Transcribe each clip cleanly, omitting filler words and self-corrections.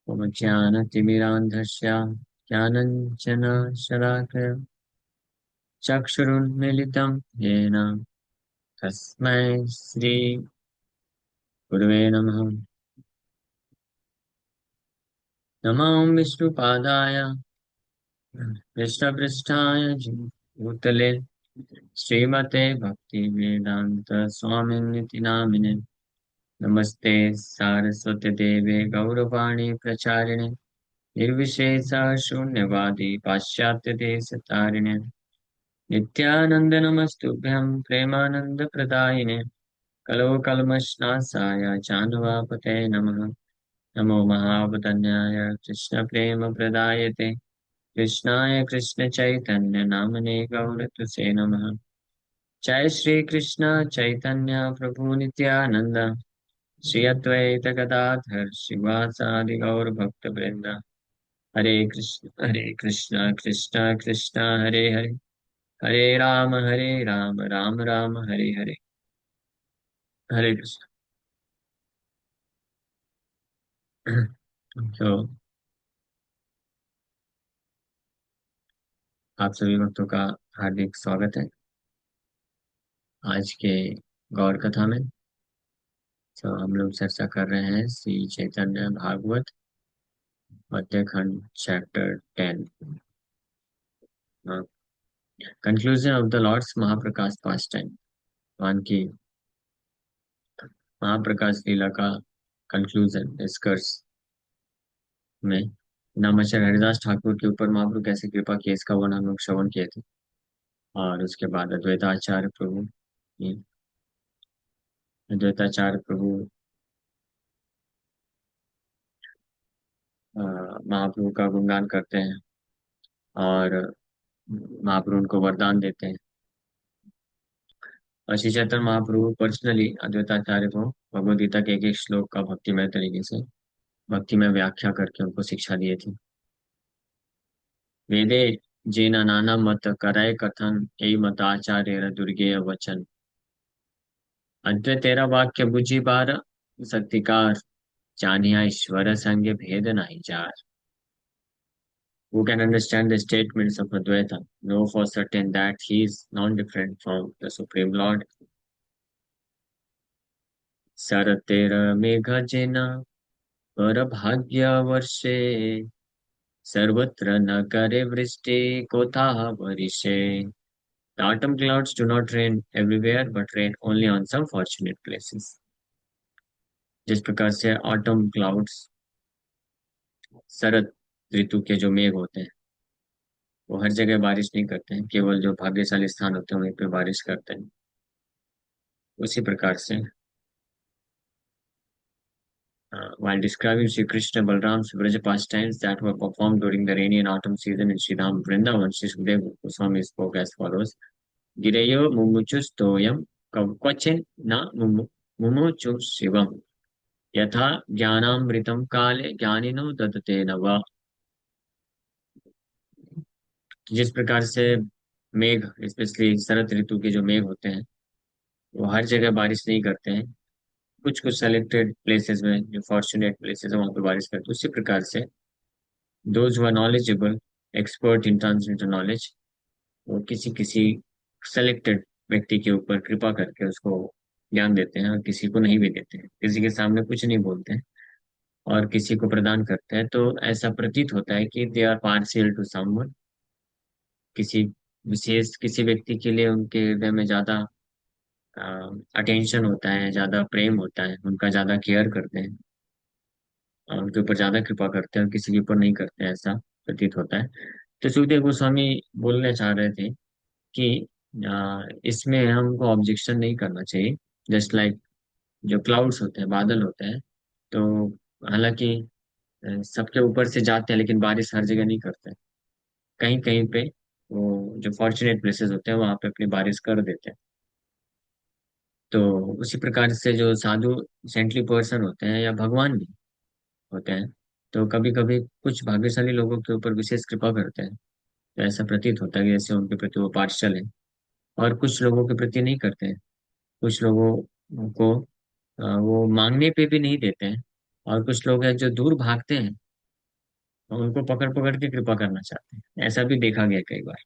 ज्ञानतिमिरान्धस्य ज्ञानञ्जनशलाकया चक्षुरुन्मीलितं येन तस्मै श्रीगुरवे नमः। नमो विष्णुपादाय कृष्णपृष्ठाय भूतले श्रीमते भक्तिवेदान्त स्वामिनिति नामिने। नमस्ते सारस्वती देवे गौरवाणी प्रचारिणे निर्विशेष शून्यवादी पाश्चात्य देश तारिणे नित्यानंद नमस्तुभ्यं प्रेमानंद प्रदायिने कलो कल्मषनाशाय चानुवापते नमः। नमो महावदन्याय कृष्ण प्रेम प्रदायते कृष्णाय कृष्ण चैतन्य नामने गौरतुसे नमः। जय श्री कृष्ण चैतन्य प्रभु नित्यानंद श्री अद्वैत गदाधर शिवासादि गौर भक्त वृंद। हरे कृष्ण कृष्ण कृष्ण हरे हरे हरे राम राम राम हरे हरे। हरे कृष्ण। तो आप सभी भक्तों का हार्दिक स्वागत है आज के गौर कथा में। तो हम लोग चर्चा कर रहे हैं Shri Chaitanya Bhagavata Madhya Khanda chapter 10, conclusion of the Lord's Mahaprakash pastime. भगवान की महाप्रकाश लीला का कंक्लूजन डिस्कर्स में नामाचार्य हरिदास ठाकुर के ऊपर महाप्रभु कैसे कृपा की इसका वर्णन हम लोग श्रवण किए थे। और उसके बाद अद्वैताचार्य प्रभु महाप्रभु का गुणगान करते हैं और महाप्रभु उनको वरदान देते हैं। और श्री चैतन्य महाप्रभु पर्सनली अद्वैताचार्य को भगवद गीता के एक एक श्लोक का भक्तिमय तरीके से भक्तिमय व्याख्या करके उनको शिक्षा दिए थे। वेदे जेन नाना मत करय कथन ए मत आचार्य दुर्गेय वचन। अद्वैत तेरा वाक्य बुझी बार सत्तिकार जानिया ईश्वर संग भेद नहीं jar. Who can understand the statements of Advaita know for certain that he is non-different from the Supreme Lord. सरतेर मेघ जेना पर भाग्य वर्षे सर्वत्र न करे वृष्टि कोथा वर्षे। The autumn clouds do not rain everywhere but rain only on some fortunate places. जिस प्रकार से ऑटम क्लाउड्स शरद ऋतु के जो मेघ होते हैं वो हर जगह बारिश नहीं करते हैं, केवल जो भाग्यशाली स्थान होते हैं वहीं पे बारिश करते हैं। उसी प्रकार से while describing Sri Krishna Balram's Vraja pastimes that were performed during the rainy and autumn season in Sri Dham Vrindavan, Sri Sukadeva Goswami spoke as follows: Gireyo mumuchus toyam kvachin na mumuchu shivam यथा ज्ञानामृतम काले ज्ञानिनो ददते नवा। जिस प्रकार से मेघ specially शरद ऋतु के जो मेघ होते हैं वो हर जगह बारिश नहीं करते हैं, कुछ कुछ सेलेक्टेड प्लेसेस में जो फॉर्चुनेट प्लेसेस है वहां पे बारिश करते हैं। उसी प्रकार से those who are knowledgeable expert in transmitter knowledge वो किसी किसी सेलेक्टेड व्यक्ति के ऊपर कृपा करके उसको ज्ञान देते हैं और किसी को नहीं भी देते हैं, किसी के सामने कुछ नहीं बोलते हैं और किसी को प्रदान करते हैं। तो ऐसा प्रतीत होता है कि they are partial to someone. किसी विशेष किसी व्यक्ति के लिए उनके हृदय में ज्यादा अटेंशन होता है, ज्यादा प्रेम होता है, उनका ज्यादा केयर करते हैं और उनके ऊपर ज्यादा कृपा करते हैं और किसी के ऊपर नहीं करते हैं, ऐसा प्रतीत होता है। तो सुखदेव गोस्वामी बोलना चाह रहे थे कि इसमें हमको ऑब्जेक्शन नहीं करना चाहिए। जस्ट लाइक जो क्लाउड्स होते हैं, बादल होते हैं, तो हालांकि सबके ऊपर से जाते हैं लेकिन बारिश हर जगह नहीं करते हैं। कहीं कहीं पे वो जो फॉर्चुनेट प्लेसेस होते हैं वहां पे अपनी बारिश कर देते हैं। तो उसी प्रकार से जो साधु सेंटली पर्सन होते हैं या भगवान भी होते हैं तो कभी कभी कुछ भाग्यशाली लोगों के ऊपर विशेष कृपा करते हैं। तो ऐसा प्रतीत होता है कि जैसे उनके प्रति वो पार्शियल है और कुछ लोगों के प्रति नहीं करते हैं। कुछ लोगों को वो मांगने पे भी नहीं देते हैं और कुछ लोग हैं जो दूर भागते हैं उनको पकड़ पकड़ के कृपा करना चाहते हैं। ऐसा भी देखा गया कई बार।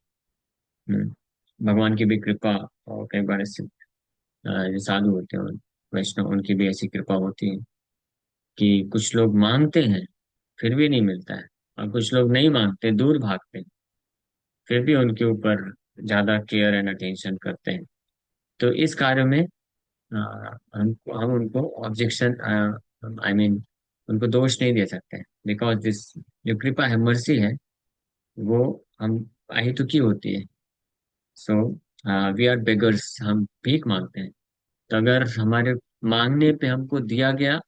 भगवान की भी कृपा, और कई बार ऐसे जो साधु होते हैं वैष्णव, उनकी भी ऐसी कृपा होती है कि कुछ लोग मांगते हैं फिर भी नहीं मिलता है, और कुछ लोग नहीं मांगते, दूर भागते हैं, फिर भी उनके ऊपर ज्यादा केयर एंड अटेंशन करते हैं। तो इस कार्य में हम उनको ऑब्जेक्शन, आई मीन उनको दोष नहीं दे सकते, बिकॉज दिस जो कृपा है, मर्सी है, वो हम अहेतुकी होती है। सो वी आर बेगर्स, हम भीख मांगते हैं। तो अगर हमारे मांगने पे हमको दिया गया,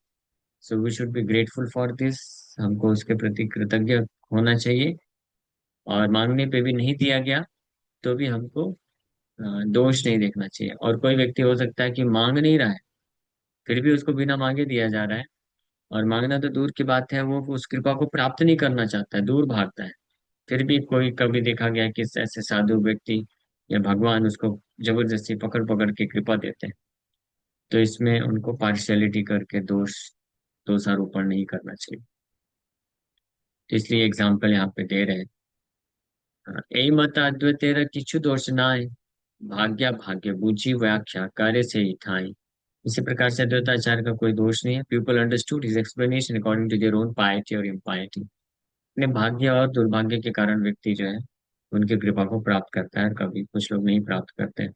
so we should be grateful for this, हमको उसके प्रति कृतज्ञ होना चाहिए। और मांगने पे भी नहीं दिया गया तो भी हमको दोष नहीं देखना चाहिए। और कोई व्यक्ति हो सकता है कि मांग नहीं रहा है, फिर भी उसको बिना मांगे दिया जा रहा है, और मांगना तो दूर की बात है, वो उस कृपा को प्राप्त नहीं करना चाहता है, दूर भागता है। फिर भी कोई कभी देखा गया है कि ऐसे साधु व्यक्ति या भगवान उसको जबरदस्ती पकड़ पकड़ के कृपा देते हैं। तो इसमें उनको पार्शियलिटी करके दोषारोपण नहीं करना चाहिए। तो इसलिए एग्जाम्पल यहाँ पे दे रहे हैं। यही मत अद्वैतेर किछु दोष नाय, भाग्य भाग्य बूझी व्याख्या कार्य से ही ठाई। इसी प्रकार से अद्वैताचार्य का कोई दोष नहीं है। People understood his explanation according to their own piety और इम्पाइटी। अपने भाग्य और दुर्भाग्य के कारण व्यक्ति जो है उनकी कृपा को प्राप्त करता है, कभी कुछ लोग नहीं प्राप्त करते।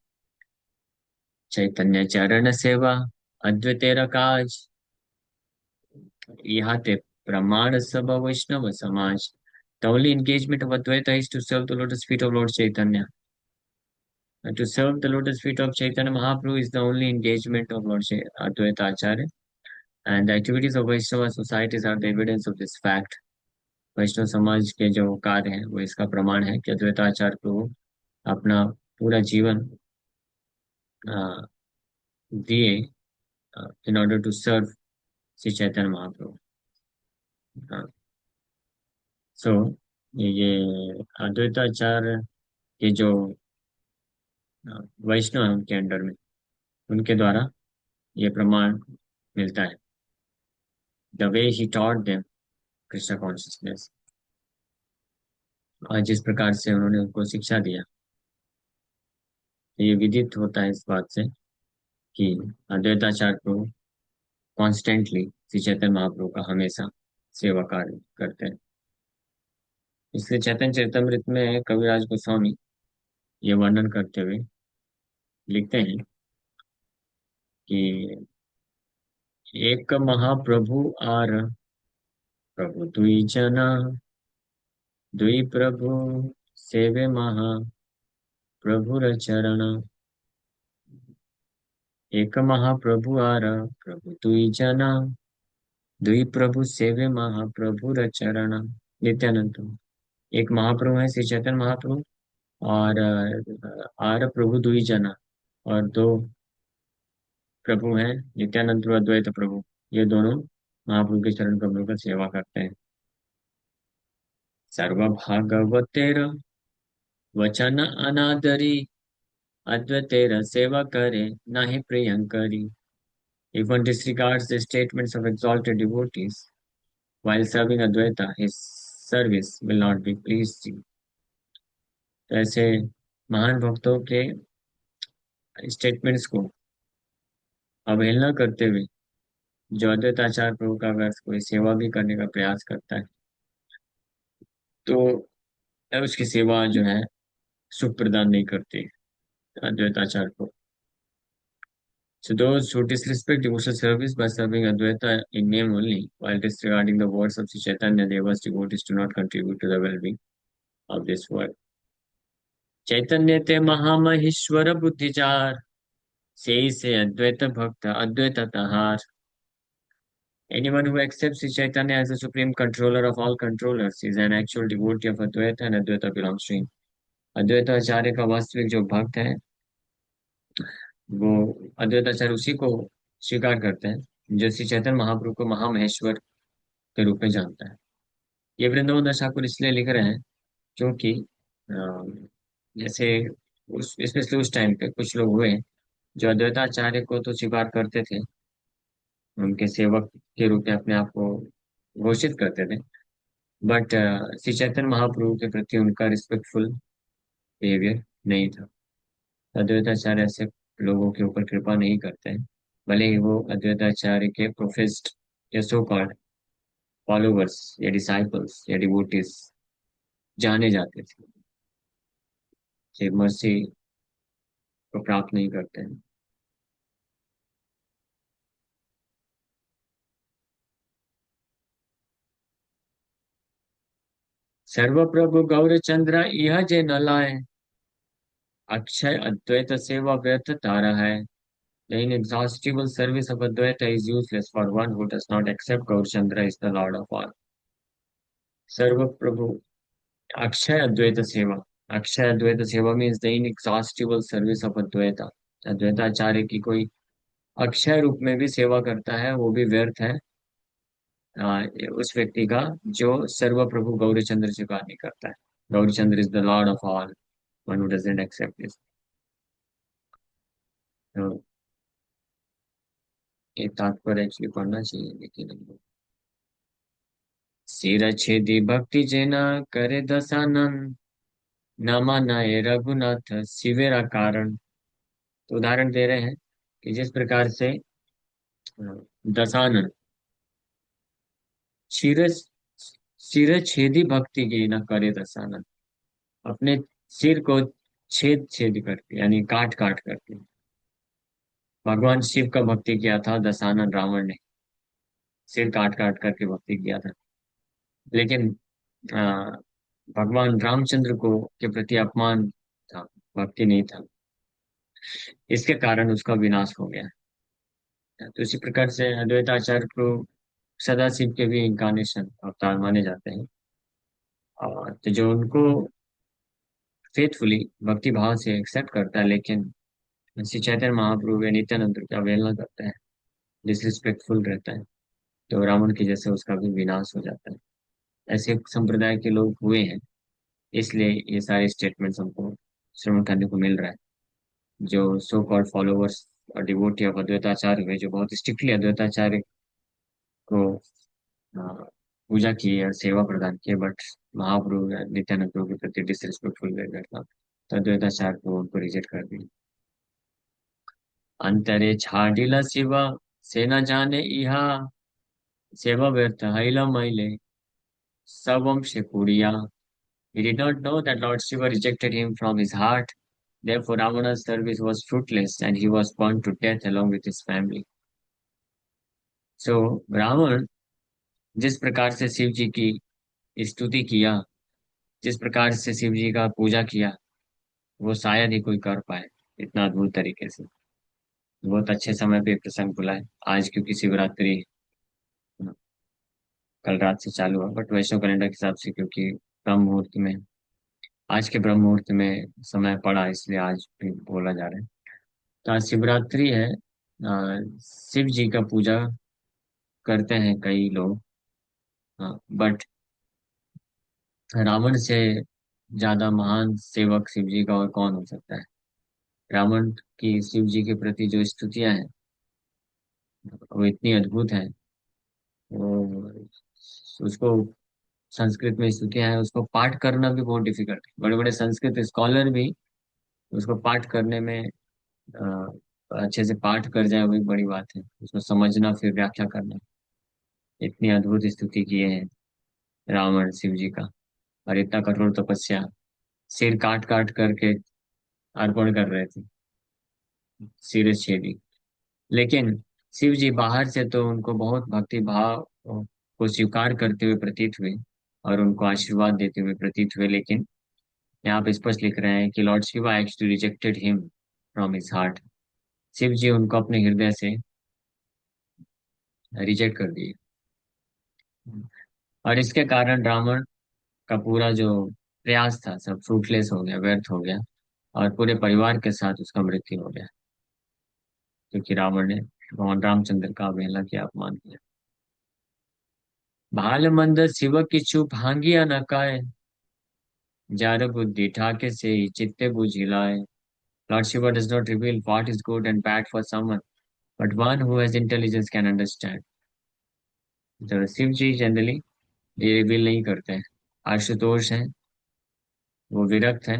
चैतन्य चरण सेवा अद्वैतेर काज, यहाँ ते प्रमाण सब वैष्णव समाज। The only engagement of Advaita is to serve the lotus feet of Lord Chaitanya. And to serve the lotus feet of Chaitanya Mahaprabhu is the only engagement of Lord Advaita Acharya. And the activities of Vaishnava societies are the evidence of this fact. वैष्णव समाज के जो कार्य हैं वो इसका प्रमाण है कि अद्वैताचार्य को अपना पूरा जीवन अ, दिए in order to serve Shri Chaitanya Mahaprabhu. So ये अद्वैताचार्य के जो वैष्णव है उनके अंडर में, उनके द्वारा ये प्रमाण मिलता है। The way he taught them Krishna consciousness, और जिस प्रकार से उन्होंने उनको शिक्षा दिया, तो ये विदित होता है इस बात से कि अद्वैताचार्य को कॉन्स्टेंटली श्री चैतन्य महाप्रभु का हमेशा सेवा कार्य करते हैं। इसलिए चैतन्य चरितमृत में कविराज गोस्वामी ये वर्णन करते हुए लिखते हैं कि एक महाप्रभु आर प्रभु दुई जना, दुई प्रभु सेवे महा प्रभुर चरण। एक महाप्रभु आर प्रभु दुई जना, दुई प्रभु सेवे महाप्रभुर चरण। नित्यानंद। एक महाप्रभु है श्री चैतन्य महाप्रभु, और आर प्रभु दुई जना, और दो प्रभु हैं नित्यानंद और अद्वैत प्रभु। ये दोनों महाप्रभु के चरण कमलों का सेवा करते हैं। सर्वभागवतेर वचन अनादरी, अद्वैतेर सेवा करे नाहि प्रियंकरी। If one disregards the statements of exalted devotees while serving Advaita, his service will not be pleasing. तो ऐसे महान भक्तों के स्टेटमेंट्स को अवहेलना करते हुए जो अद्वैताचार्य प्रभु का अगर कोई सेवा भी करने का प्रयास करता है, तो उसकी सेवा जो है सुख प्रदान नहीं करती अद्वैताचार्य को। So those who disrespect devotional service by serving Advaita in name only, while disregarding the words of Sri Chaitanya, Deva's devotees do not contribute to the well-being of this world. चैतन्य ते महामहेश्वर बुद्धिचार, से अद्वैत भक्त अद्वैत तहार। Anyone who accepts Sri Chaitanya as the supreme controller of all controllers is an actual devotee of Advaita, and Advaita belongs to him. अद्वैत आचार्य का वास्तविक जो भक्त है, वो अद्वैत आचार्य उसी को स्वीकार करते हैं जो श्री चैतन्य महाप्रभु को महामहेश्वर के रूप में जानता है। ये वृंदावन दास ठाकुर इसलिए लिख रहे हैं क्योंकि जैसे उस स्पेशली उस टाइम पे कुछ लोग हुए जो अद्वैताचार्य को तो स्वीकार करते थे, उनके सेवक के रूप में अपने आप को घोषित करते थे, बट श्री चैतन्य महाप्रभु के प्रति उनका रिस्पेक्टफुल बिहेवियर नहीं था। अद्वैताचार्य ऐसे लोगों के ऊपर कृपा नहीं करते हैं, भले ही वो अद्वैताचार्य के प्रोफेस्ड या सो कॉल्ड फॉलोवर्स या डिसाइपल्स या डिवोटीज जाने जाते थे, कि मर्सी को प्राप्त नहीं करते हैं। सर्वप्रभु गौरचंद्र यह जे न लाए, अक्षय अद्वैत सेवा व्यर्थ तारा है। The inexhaustible service of Advaita is useless for one who does not accept Gaurchandra is the Lord of all. सर्व प्रभु अक्षय अद्वैत सेवा, अक्षय अद्वैत सेवा means the inexhaustible service of Advaita. Advaitacharya की कोई अक्षय रूप में भी सेवा करता है वो भी व्यर्थ है, उस व्यक्ति का जो सर्व प्रभु गौरीचंद्र स्वीकार नहीं करता है। Gaurichandra is the lord of all, one who doesn't accept this. तो ये तात्पर्य एक्चुअली पढ़ना चाहिए लेकिन सिर छेदी भक्ति जना करे दसानन, न मानाए रघुनाथ शिवेरा कारण। तो उदाहरण दे रहे हैं कि जिस प्रकार से दसानन सिर सिर छेदी भक्ति की न करे दसानन, अपने सिर को छेद छेद करके यानी काट काट करके भगवान शिव का भक्ति किया था दशानन रावण ने, सिर काट काट करके भक्ति किया था। लेकिन अ, भगवान रामचंद्र को के प्रति अपमान था, भक्ति नहीं था, इसके कारण उसका विनाश हो गया। तो इसी प्रकार से अद्वैताचार्य को सदाशिव के भी इंकारनेशन अवतार माने जाते हैं। और तो जो उनको फेथफुली भक्ति भाव से एक्सेप्ट करता है लेकिन श्री चैतन्य महाप्रभु या नित्यानंद की अवहेलना करता है, डिसरिस्पेक्टफुल रहता है, तो रावण की जैसे उसका भी विनाश हो जाता है। ऐसे संप्रदाय के लोग हुए हैं, इसलिए ये सारे स्टेटमेंट्स हमको श्रवण करने को मिल रहा है। जो सो कॉल्ड फॉलोअर्स और डिवोटी ऑफ अद्वैताचार्य हुए, जो बहुत स्ट्रिक्टली अद्वैताचार्य को अ, पूजा की या सेवा प्रदान की, बट महाप्रभु या नित्यानंद प्रभु के प्रति डिसरिस्पेक्टफुल बिहेवियर था, तो अद्वैताचार्य को उनको रिजेक्ट कर दिया। अंतरे छाडिला शिवा सेना जाने इहा, सेवा व्यर्थ हैला मैले सबम शेकुड़िया। He did not know that Lord Shiva rejected him from his heart. Therefore, Ravana's service was fruitless and he was burned to death along with his family. So, Ravan जिस प्रकार से शिव जी की स्तुति किया, जिस प्रकार से शिव जी का पूजा किया, वो शायद ही कोई कर पाए इतना अद्भुत तरीके से। बहुत अच्छे समय पे प्रसंग बुलाए। आज क्योंकि शिवरात्रि कल रात से चालू हुआ, बट वैष्णव कैलेंडर के हिसाब से क्योंकि ब्रह्म मुहूर्त में, आज के ब्रह्म मुहूर्त में समय पड़ा, इसलिए आज भी बोला जा रहा है। तो आज शिवरात्रि है। शिव जी का पूजा करते हैं कई लोग, बट रावण से ज्यादा महान सेवक शिव जी का और कौन हो सकता है। रावण की शिव जी के प्रति जो स्तुतियां हैं वो इतनी अद्भुत हैं। वो उसको संस्कृत में स्तुतियां हैं, उसको पाठ करना भी बहुत डिफिकल्ट है। बड़े बड़े संस्कृत स्कॉलर भी उसको पाठ करने में अच्छे से पाठ कर जाए वही बड़ी बात है, उसको समझना फिर व्याख्या करना। इतनी अद्भुत स्तुति किए हैं रावण शिव जी का, और इतना कठोर तपस्या, सिर काट काट करके अर्पण कर रहे थे, सिर छेदी। लेकिन शिव जी बाहर से तो उनको बहुत भक्ति भाव को स्वीकार करते हुए प्रतीत हुए और उनको आशीर्वाद देते हुए प्रतीत हुए, लेकिन यहाँ पे स्पष्ट लिख रहे हैं कि Lord Shiva actually rejected him from his heart. Shiv ji उनको अपने हृदय से रिजेक्ट कर दिए, और इसके कारण रावण का पूरा जो प्रयास था सब फ्रूटलेस हो गया, व्यर्थ हो गया, और पूरे परिवार के साथ उसका मृत्यु हो गया, क्योंकि रावण ने भगवान रामचंद्र का अवहेलना किया, अपमान किया। भाल मंद शिव किछु भांगिया न काए, जार बुद्धि ठाके से ही चित्ते बुझिलाए। Lord Shiva does not reveal what is good and bad for someone, but one who has intelligence can understand. The Shiv Ji generally ये रिवील नहीं करते हैं। आशुतोष है, वो विरक्त है,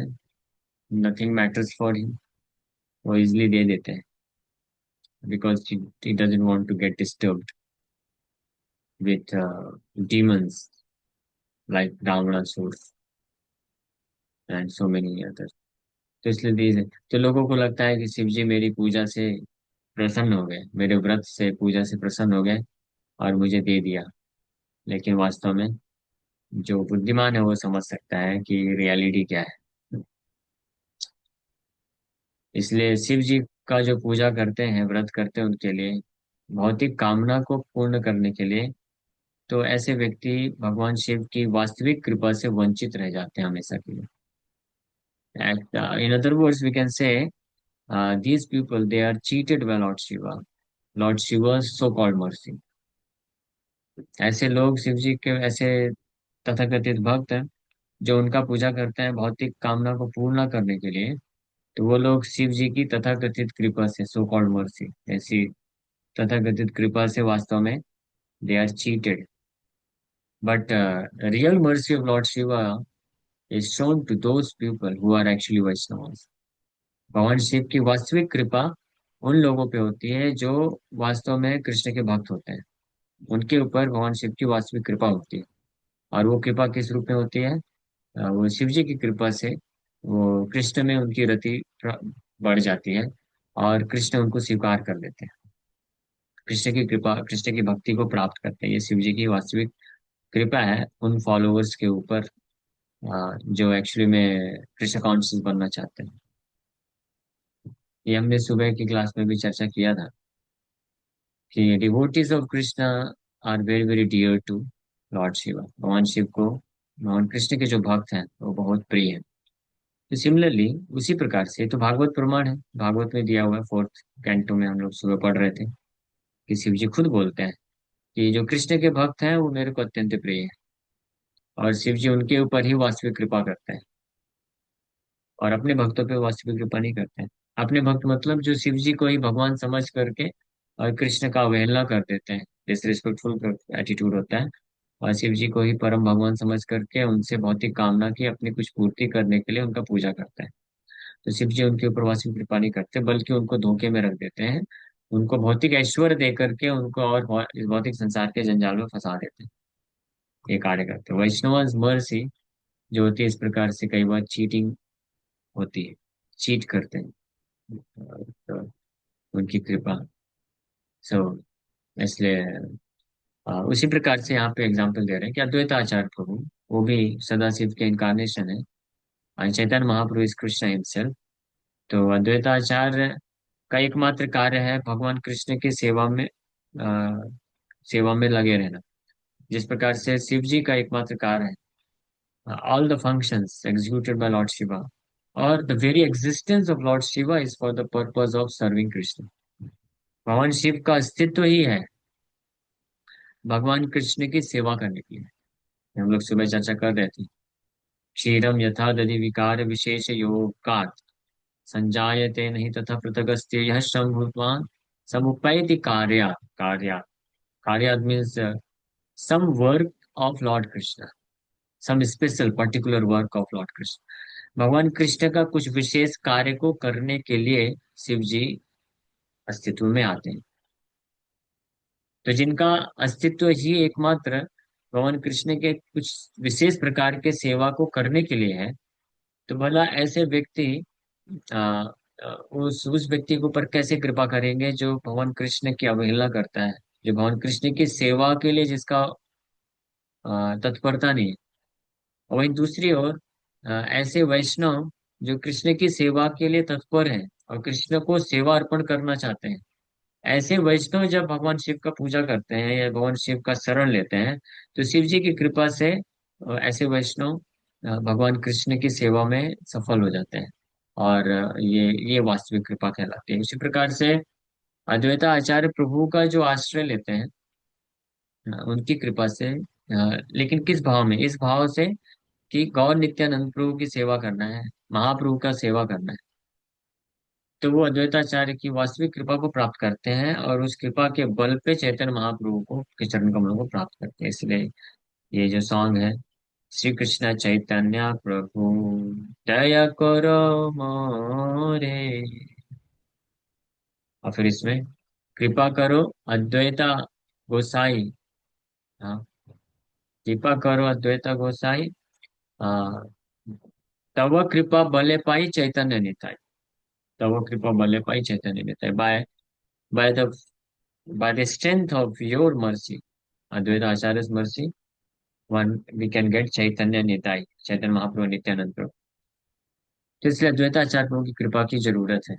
नथिंग मैटर्स फॉर हिम, वो इजिली दे देते हैं, because he doesn't want to get disturbed with demons like Ravanasur and so many others. तो इसलिए दीज है। तो लोगों को लगता है कि शिव जी मेरी पूजा से प्रसन्न हो गए, मेरे व्रत से पूजा से प्रसन्न हो गए और मुझे दे दिया। लेकिन वास्तव में जो बुद्धिमान है वो समझ सकता है कि रियलिटी क्या है। इसलिए शिव जी का जो पूजा करते हैं, व्रत करते हैं, उनके लिए भौतिक कामना को पूर्ण करने के लिए, तो ऐसे व्यक्ति भगवान शिव की वास्तविक कृपा से वंचित रह जाते हैं हमेशा के लिए। In other words, we can say these people they are cheated by Lord Shiva, Lord Shiva's so-called mercy। ऐसे लोग शिव जी के ऐसे तथाकथित भक्त हैं जो उनका पूजा करते हैं भौतिक कामना को पूर्ण करने के लिए, तो वो लोग शिव जी की तथाकथित कृपा से, सो कॉल्ड मर्सी, ऐसी तथाकथित कृपा से वास्तव में they are cheated. But real mercy of Lord Shiva is shown to those people who are actually Vaishnav. भगवान शिव की वास्तविक कृपा उन लोगों पे होती है जो वास्तव में कृष्ण के भक्त होते हैं। उनके ऊपर भगवान शिव की वास्तविक कृपा होती है। और वो कृपा किस रूप में होती है? वो शिव जी की कृपा से वो कृष्ण में उनकी रति बढ़ जाती है और कृष्ण उनको स्वीकार कर लेते हैं। कृष्ण की कृपा, कृष्ण की भक्ति को प्राप्त करते हैं। ये शिव जी की वास्तविक कृपा है उन फॉलोअर्स के ऊपर जो एक्चुअली में कृष्ण कॉन्शियस बनना चाहते हैं। ये हमने सुबह की क्लास में भी चर्चा किया था कि devotees of Krishna are very very dear to Lord Shiva. भगवान शिव को, भगवान कृष्ण के जो भक्त हैं वो बहुत प्रिय हैं। तो सिमिलरली उसी प्रकार से तो भागवत प्रमाण है, भागवत में दिया हुआ है, फोर्थ कैंटो में हम लोग सुबह पढ़ रहे थे कि शिव जी खुद बोलते हैं कि जो कृष्ण के भक्त हैं वो मेरे को अत्यंत प्रिय है। और शिव जी उनके ऊपर ही वास्तविक कृपा करते हैं और अपने भक्तों पे वास्तविक कृपा नहीं करते हैं। अपने भक्त मतलब जो शिव जी को ही भगवान समझ करके और कृष्ण का अवहेलना कर देते हैं, डिसरिस्पेक्टफुल एटीट्यूड होता है। और शिव जी को ही परम भगवान समझ करके उनसे भौतिक कामना की अपनी कुछ पूर्ति करने के लिए उनका पूजा करता है। तो शिव जी उनके ऊपर वास्तविक कृपा नहीं करते बल्कि उनको धोखे में रख देते हैं। उनको भौतिक ऐश्वर्य दे करके उनको और इस भौतिक संसार के जंजाल में फंसा देते हैं। ये कार्य करते हैं वैष्णव मर्सी जो होती है, इस प्रकार से कई बार चीटिंग होती है, चीट करते हैं तो उनकी कृपा। सो इसलिए उसी प्रकार से यहाँ पे एग्जाम्पल दे रहे हैं कि अद्वैत आचार्य प्रभु, वो भी सदाशिव के इनकारनेशन है। और चैतन्य महाप्रभु इज कृष्ण हिमसेल्फ। तो अद्वैताचार्य का एकमात्र कार्य है भगवान कृष्ण की सेवा में लगे रहना। जिस प्रकार से शिव जी का एकमात्र कार्य है all the functions executed by Lord Shiva, और the very existence of Lord Shiva is for the purpose of serving Krishna. भगवान शिव का अस्तित्व ही है भगवान कृष्ण की सेवा करने के लिए। हम लोग सुबह चर्चा कर रहे थे, क्षीरम यथा दधि विकार विशेष योगात् संजायते नहीं तथा पृथगस्ते यह श्रम भूतवान समुपैति कार्या कार्या means some work of Lord Krishna, some special particular work of Lord Krishna। भगवान कृष्ण का कुछ विशेष कार्य को करने के लिए शिव जी अस्तित्व में आते हैं। तो जिनका अस्तित्व ही एकमात्र भगवान कृष्ण के कुछ विशेष प्रकार के सेवा को करने के लिए है, तो भला ऐसे व्यक्ति आ, उस व्यक्ति के ऊपर कैसे कृपा करेंगे जो भगवान कृष्ण की अवहेलना करता है, जो भगवान कृष्ण की सेवा के लिए जिसका तत्परता नहीं है। और वहीं दूसरी ओर ऐसे वैष्णव जो कृष्ण की सेवा के लिए तत्पर हैं और कृष्ण को सेवा अर्पण करना चाहते हैं, ऐसे वैष्णव जब भगवान शिव का पूजा करते हैं या भगवान शिव का शरण लेते हैं, तो शिव जी की कृपा से ऐसे वैष्णव भगवान कृष्ण की सेवा में सफल हो जाते हैं। और ये वास्तविक कृपा कहलाती है। उसी प्रकार से अद्वैता आचार्य प्रभु का जो आश्रय लेते हैं उनकी कृपा से, लेकिन किस भाव में? इस भाव से कि गौर नित्यानंद प्रभु की सेवा करना है, महाप्रभु का सेवा करना है, तो वो अद्वैताचार्य की वास्तविक कृपा को प्राप्त करते हैं और उस कृपा के बल पे चैतन्य महाप्रभु को के चरण कमलों को प्राप्त करते हैं। इसलिए ये जो सॉन्ग है, श्री कृष्ण चैतन्य प्रभु दया करो मोरे, और फिर इसमें कृपा करो अद्वैता गोसाई। हाँ, कृपा करो अद्वैता गोसाई। हाँ, तव कृपा बले पाई चैतन्य निताई। तव कृपा बले पाई Chaitanya Nitai. By the by the strength of your mercy, Advaita Acharya's mercy, one we can get Chaitanya Nitai, Chaitanya Mahaprabhu Nityanand प्रभु। तो इसलिए अद्वैता आचार्य प्रभु की कृपा की जरूरत है।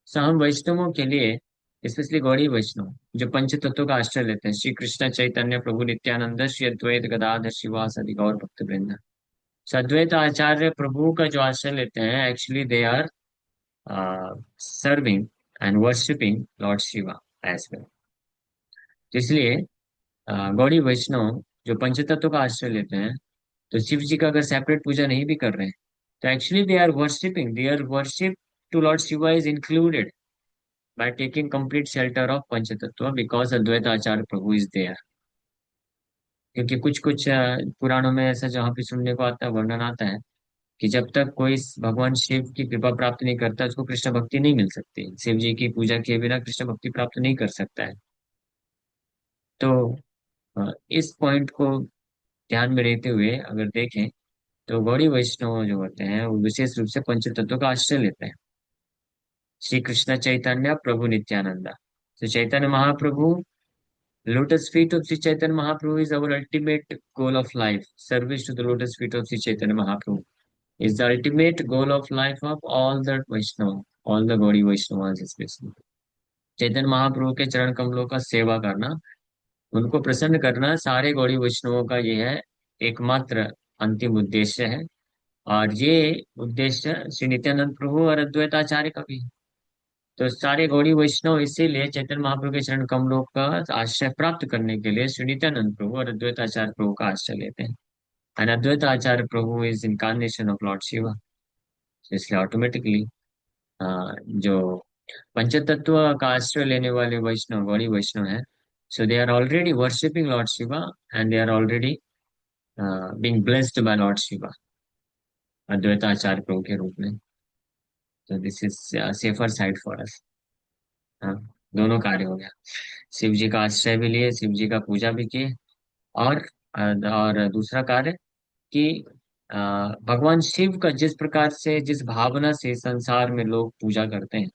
सो हम वैष्णवों के लिए, स्पेशली गौड़ी वैष्णव, जो पंच तत्वों का आश्रय लेते हैं, श्री कृष्ण चैतन्य प्रभु नित्यानंद श्री अद्वैत गदाधर शिवासादि गौर भक्त वृंद। सो अद्वैत आचार्य प्रभु का जो आश्रय लेते हैं, actually they are serving and worshipping Lord Shiva as well. इसलिए गौड़ी वैष्णव जो पंचतत्व का आश्रय लेते हैं, तो शिव जी का अगर सेपरेट पूजा नहीं भी कर रहे हैं, तो actually they are worshipping, their worship to Lord Shiva is included by taking complete shelter of Panchatattva because Advaita Acharya Prabhu is there. क्योंकि कुछ कुछ पुराणों में ऐसा जहाँ पे सुनने को आता है, वर्णन आता है कि जब तक कोई भगवान शिव की कृपा प्राप्त नहीं करता, उसको कृष्ण भक्ति नहीं मिल सकती। शिव जी की पूजा किए बिना कृष्ण भक्ति प्राप्त नहीं कर सकता है। तो इस पॉइंट को ध्यान में रहते हुए अगर देखें, तो गौड़ी वैष्णव जो होते हैं वो विशेष रूप से पंच तत्वों का आश्रय लेते हैं। श्री कृष्ण चैतन्य प्रभु नित्यानंदा, तो Chaitanya Mahaprabhu, lotus feet of Shri Chaitanya Mahaprabhu is our ultimate goal of life. Service to the lotus feet of Shri Chaitanya Mahaprabhu is the ultimate goal of life of all the Vaishnava, all the Gaudiya Vaishnava especially. Chaitanya Mahaprabhu के चरण कमलों का सेवा करना, उनको प्रसन्न करना, सारे गौड़ी वैष्णवों का ये है एकमात्र अंतिम उद्देश्य है। और ये उद्देश्य श्री नित्यानंद प्रभु और अद्वैताचार्य का भी है। तो सारे गौड़ी वैष्णव इसीलिए चैतन्य महाप्रभु के चरण कमलों का आश्रय प्राप्त करने के लिए श्री नित्यानंद प्रभु और अद्वैताचार्य प्रभु का आश्रय लेते हैं। And Advaitacharya Prabhu is incarnation of Lord Shiva. इसलिए ऑटोमेटिकली जो पंचतत्व का आश्रय लेने वाले वैष्णव, गौड़ी वैष्णव है, so they are already worshipping Lord Shiva and they are already being blessed by Lord Shiva Advaitacharya Prabhu के रूप में। तो this is safer side for us. हाँ, दोनों कार्य हो गया। शिव जी का आश्रय भी लिए, शिव जी का पूजा भी किए, और दूसरा कार्य कि भगवान शिव का जिस प्रकार से, जिस भावना से संसार में लोग पूजा करते हैं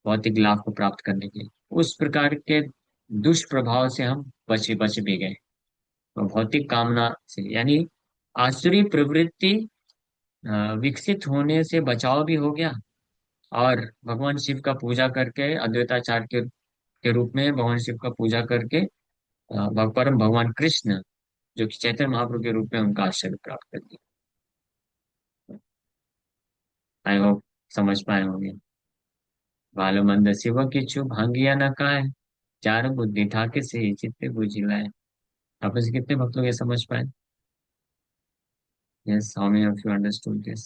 भौतिक लाभ को प्राप्त करने के लिए, उस प्रकार के दुष्प्रभाव से हम बच भी गए। तो भौतिक कामना से, यानी आसुरी प्रवृत्ति विकसित होने से बचाव भी हो गया। और भगवान शिव का पूजा करके, अद्वैताचार्य के रूप में भगवान शिव का पूजा करके परम भगवान कृष्ण जो कि चैतन्य महाप्रभु के रूप में उनका आशीर्वाद प्राप्त कर लिया। आई होप समझ पाए होंगे। भालो मंद शिव किच्छु भांगिया न खाए, चार बुद्धि ठाके से चित्ते बुझिलाए। आप में से कितने भक्तों ये समझ पाए? Yes, how many of you understood this?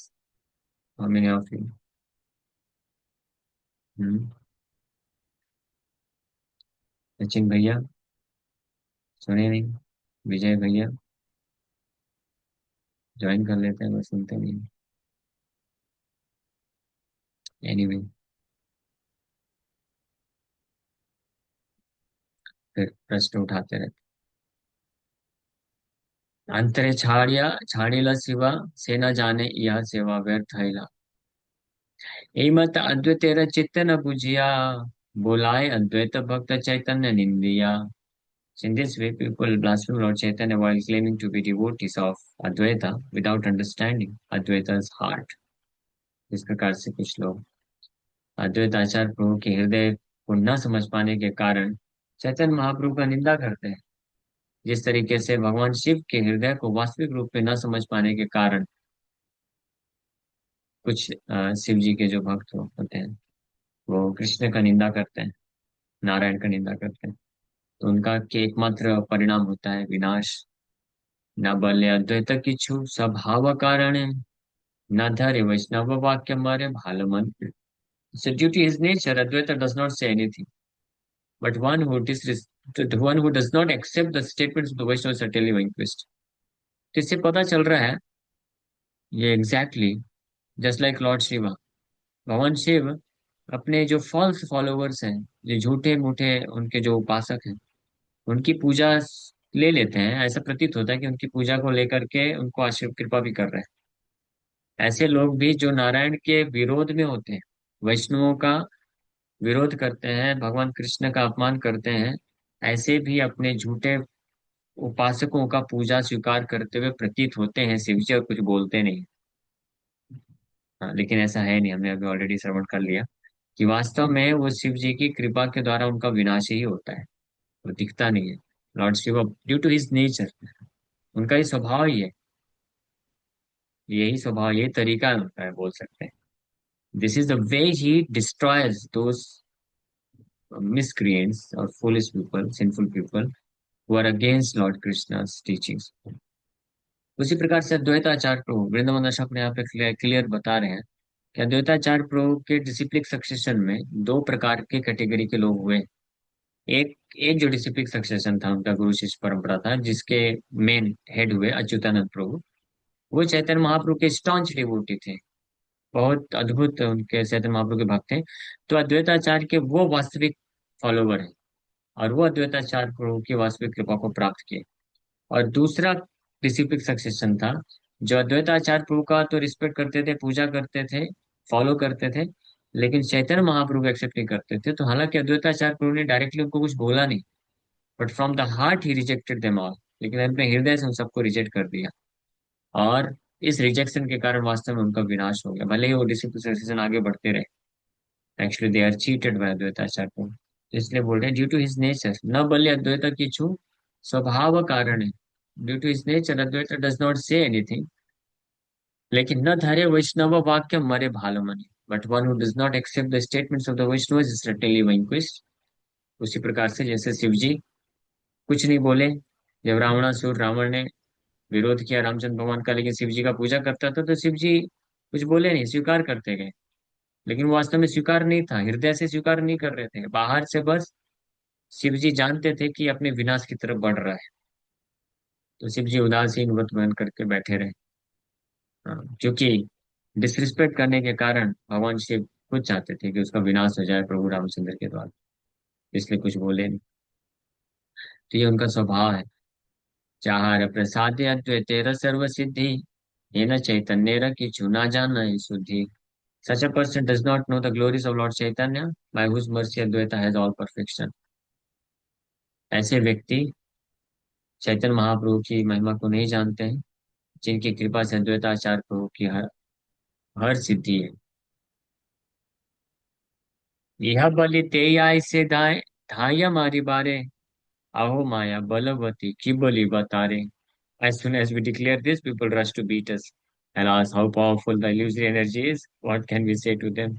How many of you? Sachin भैया सुने नहीं? विजय भैया ज्वाइन कर लेते हैं, बस सुनते नहीं। एनीवे, फिर प्रश्न उठाते रहते। अंतरे छाड़िया छाड़ीला शिवा, से न जाने यह सेवा व्यर्थ हैला। यही मत अद्वैत तेरा चित्त न बुझिया, बोलाए अद्वैत भक्त चैतन्य निंदिया। In this way, people blaspheme Lord Chaitanya while claiming to be devotees of Advaita without understanding Advaita's heart. इस प्रकार से कुछ लोग अद्वैत आचार्य प्रभु के हृदय को न समझ पाने के कारण चैतन्य महाप्रभु का निंदा करते हैं। जिस तरीके से भगवान शिव के हृदय को वास्तविक रूप में न समझ पाने के कारण कुछ शिव जी के जो भक्त होते हैं वो कृष्ण का निंदा करते हैं, नारायण का निंदा करते हैं, तो उनका के एकमात्र परिणाम होता है विनाश। न बल्य अद्वैत किछु स्वभाव कारण, न धरे वैष्णव वाक्य मरे भाल So due to his nature, Advaita does not say anything. But one who तो the one who does not accept the statements of the Vaishnava is certainly vanquished. तो इससे पता चल रहा है, ये exactly just like Lord Shiva, भगवान शिव अपने जो फॉल्स फॉलोवर्स हैं, जो झूठे मूठे उनके जो उपासक हैं, उनकी पूजा ले लेते हैं। ऐसा प्रतीत होता है कि उनकी पूजा को लेकर के उनको आशीर्वाद कृपा भी कर रहे हैं। ऐसे लोग भी जो नारायण के विरोध में होते हैं, वैष्णवों का विरोध करते हैं, भगवान कृष्ण का अपमान करते हैं, ऐसे भी अपने झूठे उपासकों का पूजा स्वीकार करते हुए प्रतीत होते हैं शिव जी, और कुछ बोलते नहीं। हाँ, लेकिन ऐसा है नहीं, हमने अभी ऑलरेडी श्रवण कर लिया कि वास्तव में वो शिव जी की कृपा के द्वारा उनका विनाश ही होता है, वो दिखता नहीं है। Lord Shiv due to his nature, उनका ही स्वभाव ही है, यही स्वभाव, यही तरीका उनका है, बोल सकते हैं। This is the way he destroys those miscreants or foolish people, sinful people who are against Lord Krishna's teachings. उसी प्रकार से अद्वैताचार्य प्रभु वृंदावन दास अपने यहाँ पे क्लियर बता रहे हैं कि अद्वैताचार्य प्रभु के डिसिप्लिक सक्सेशन में दो प्रकार के कैटेगरी के लोग हुए। एक एक जो डिसिप्लिक सक्सेशन था उनका गुरु शिष्य परंपरा था, जिसके मेन हेड हुए अच्युतानंद प्रभु। वो चैतन्य महाप्रभु के स्टॉन्च डिवोटी थे, बहुत अद्भुत उनके चैतन्य महाप्रभु के भक्त थे। तो अद्वैताचार्य के वो वास्तविक फॉलोवर हैं, और वो अद्वैताचार्य प्रभु की वास्तविक कृपा को प्राप्त किए। और दूसरा डिसिप्लिक सक्सेशन था, जो अद्वैताचार्य प्रभु का तो रिस्पेक्ट करते थे, पूजा करते थे, फॉलो करते थे, लेकिन चैतन्य महाप्रभु को एक्सेप्ट नहीं करते थे। तो हालांकि अद्वैताचार्य प्रभु ने डायरेक्टली उनको कुछ बोला नहीं, but from the heart he rejected them all, लेकिन अपने हृदय से उन सबको रिजेक्ट कर दिया। और इस रिजेक्शन के कारण वास्तव में उनका विनाश हो गया, भले ही वो डिसिप्लिन सक्सेशन आगे बढ़ते रहे। Actually they are cheated by Advaitacharya Prabhu. इसलिए बोल रहे हैं ड्यू टू हिज नेचर न बल्ले अद्वैत की छू, स्वभाव कारण है। Due to his nature Advaita does not say anything, लेकिन न धरे वैष्णव वाक्य मरे भालमणि, but one who does not accept the statements of the Vaishnava is certainly vanquished. उसी प्रकार से जैसे शिव जी कुछ नहीं बोले जब रावणासुर रावण ने विरोध किया रामचंद्र भगवान का, लेकिन शिव जी का पूजा करता था, तो शिव जी कुछ बोले नहीं, स्वीकार करते गए। लेकिन वो वास्तव में स्वीकार नहीं था, हृदय से स्वीकार नहीं कर रहे थे, बाहर से बस शिव जी जानते थे कि अपने विनाश की तरफ बढ़ रहा है। तो शिव जी उदासीन व्रत बन करके बैठे रहे। हाँ, क्योंकि डिसरिस्पेक्ट करने के कारण भगवान शिव खुद चाहते थे कि उसका विनाश हो जाए प्रभु रामचंद्र के द्वारा, इसलिए कुछ बोले नहीं। तो ये उनका स्वभाव है। चाहर प्रसाद अद्वैतेर सर्व सिद्धि, ये न चैतन्य की चुना जाना है शुद्धि। Such a person does not know the glories of Lord Chaitanya, by whose mercy Advaita has all perfection. ऐसे व्यक्ति चैतन्य महाप्रभु की महिमा को नहीं जानते हैं, जिनकी कृपा से अद्वैताचार्य प्रभु की हर सिद्धि है। यह बलि ते आय से धाय धाय मारी बारे, अहो माया बलवती की बलि बतारे। As soon as we declare this, people rush to beat us and ask how powerful the illusory energy is. What can we say to them?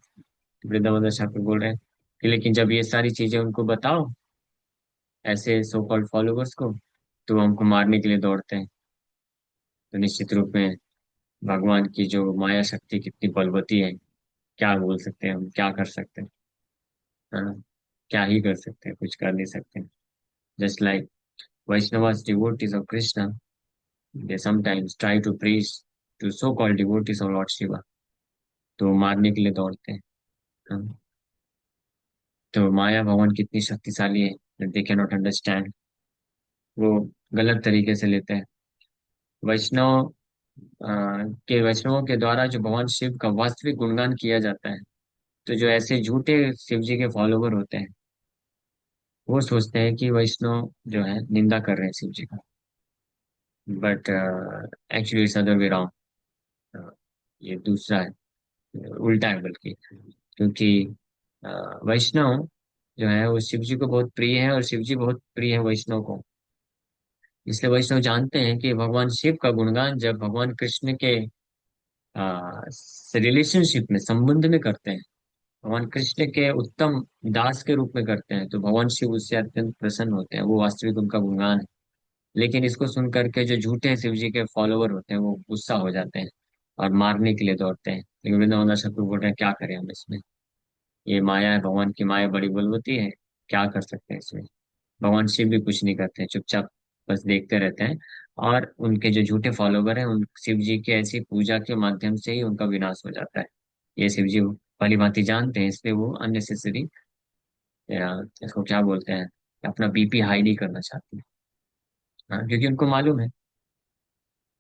Vrindavan Thakur बोल रहे हैं कि लेकिन जब ये सारी चीजें उनको बताओ, ऐसे सो कॉल्ड फॉलोवर्स को, तो वो हमको मारने के लिए दौड़ते हैं। तो निश्चित रूप में भगवान की जो माया शक्ति कितनी बलवती है, क्या बोल सकते हैं हम, क्या कर सकते हैं, है ना? क्या ही कर सकते हैं, कुछ कर नहीं सकते। Just like Vaishnavas devotees of Krishna, they sometimes try to preach to so-called devotees of Lord Shiva, तो मारने के लिए दौड़ते हैं। हाँ, तो माया भगवान कितनी शक्तिशाली है, दे कैन नॉट अंडरस्टैंड, वो गलत तरीके से लेते हैं। वैष्णव वैष्णवों के द्वारा जो भगवान शिव का वास्तविक गुणगान किया जाता है, तो जो ऐसे झूठे शिव जी के फॉलोवर होते हैं, वो सोचते हैं कि वैष्णव जो है निंदा कर रहे हैं शिव जी का, but actually it's other way round. ये दूसरा है, उल्टा है बल्कि। क्योंकि अ, वैष्णव जो है वो शिव जी को बहुत प्रिय है, और शिव जी बहुत प्रिय है वैष्णव को। इसलिए वैष्णव जानते हैं कि भगवान शिव का गुणगान जब भगवान कृष्ण के रिलेशनशिप में, संबंध में करते हैं, भगवान कृष्ण के उत्तम दास के रूप में करते हैं, तो भगवान शिव उससे अत्यंत प्रसन्न होते हैं, वो वास्तविक उनका गुणगान है। लेकिन इसको सुन करके जो झूठे शिव जी के फॉलोवर होते हैं, वो गुस्सा हो जाते हैं और मारने के लिए दौड़ते हैं। लेकिन वृंदावन दास ठाकुर बोल रहे हैं क्या करें हम इसमें, ये माया है, भगवान की माया बड़ी बलवती है, क्या कर सकते हैं इसमें। भगवान शिव भी कुछ नहीं करते हैं, चुपचाप बस देखते रहते हैं। और उनके जो झूठे फॉलोवर हैं, उन शिव जी के ऐसी पूजा के माध्यम से ही उनका विनाश हो जाता है। ये शिव जी भली भांति जानते हैं, इसलिए वो अननेसेसरी, या इसको क्या बोलते हैं, अपना बीपी हाई नहीं करना चाहते हैं। हाँ, क्योंकि उनको मालूम है